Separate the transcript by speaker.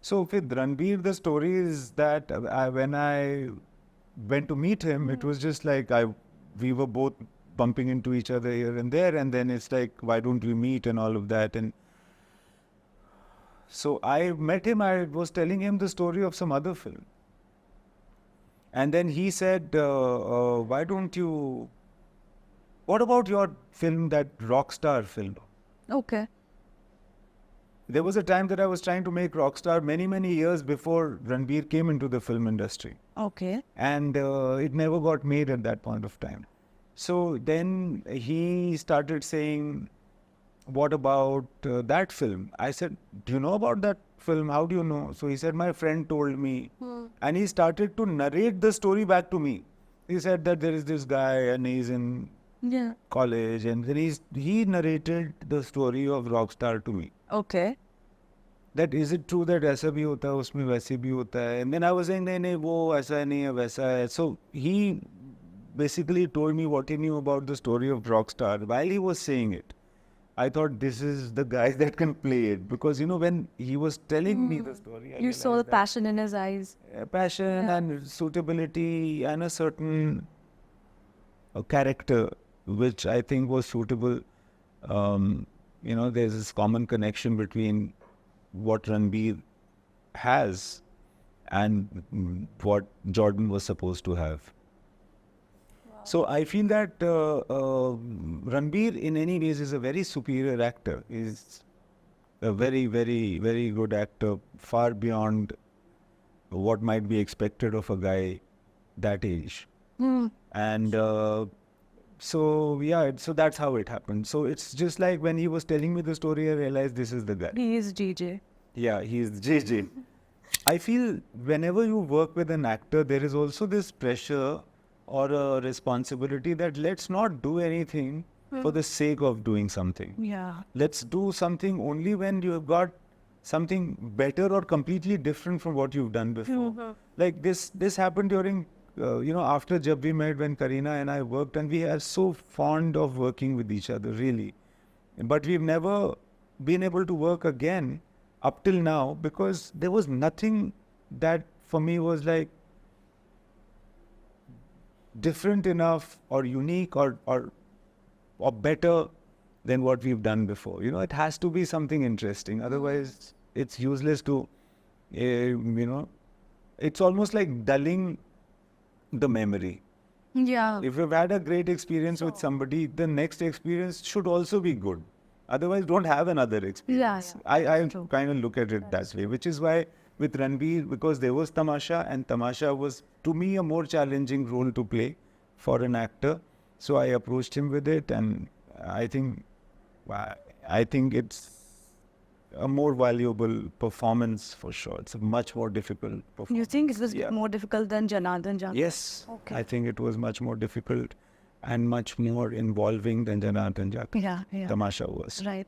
Speaker 1: So with Ranbir, the story is that when I went to meet him, it was just like we were both bumping into each other here and there, and then it's like, why don't we meet and all of that. And so I met him. I was telling him the story of some other film, and then he said, why don't you? What about your film, that Rockstar film?
Speaker 2: Okay.
Speaker 1: There was a time that I was trying to make Rockstar many years before Ranbir came into the film industry.
Speaker 2: Okay.
Speaker 1: And it never got made at that point of time. So then he started saying, what about that film? I said, do you know about that film? How do you know? So he said, my friend told me. And he started to narrate the story back to me. He said that there is this guy and he's in college, and then he narrated the story of Rockstar to me.
Speaker 2: Okay.
Speaker 1: That is it true that ऐसा भी होता है उसमें वैसे भी होता है, and then I was saying नहीं वो ऐसा नहीं है वैसा है. So he basically told me what he knew about the story of Rockstar. While he was saying it, I thought this is the guy that can play it, because when he was telling me the story, I
Speaker 2: You saw the
Speaker 1: realized that
Speaker 2: passion in his eyes.
Speaker 1: passion and suitability and a certain character which I think was suitable. There's this common connection between what Ranbir has and what Jordan was supposed to have. So I feel that Ranbir in any ways is a very superior actor. He's a very, very, very good actor, far beyond what might be expected of a guy that age. And so that's how it happened. So it's just like when he was telling me the story, I realized this is the guy.
Speaker 2: He is JJ.
Speaker 1: Yeah, he's JJ. I feel whenever you work with an actor, there is also this pressure or a responsibility that let's not do anything for the sake of doing something.
Speaker 2: Yeah.
Speaker 1: Let's do something only when you have got something better or completely different from what you've done before. Like this happened during after Jab We Met, when Kareena and I worked, and we are so fond of working with each other, really. But we've never been able to work again up till now, because there was nothing that for me was like different enough or unique or better than what we've done before. It has to be something interesting. Otherwise, it's useless to, it's almost like dulling the memory.
Speaker 2: Yeah.
Speaker 1: If you've had a great experience with somebody, the next experience should also be good. Otherwise, don't have another experience. I kind of look at it that way, which is why with Ranbir, because there was Tamasha, and Tamasha was, to me, a more challenging role to play for an actor. So I approached him with it, and I think it's a more valuable performance for sure. It's a much more difficult performance.
Speaker 2: You think it was more difficult than Janardhan Jang?
Speaker 1: Yes.
Speaker 2: Okay.
Speaker 1: I think it was much more difficult and much more involving than Janardhan Jang.
Speaker 2: Yeah.
Speaker 1: Tamasha was.
Speaker 2: Right.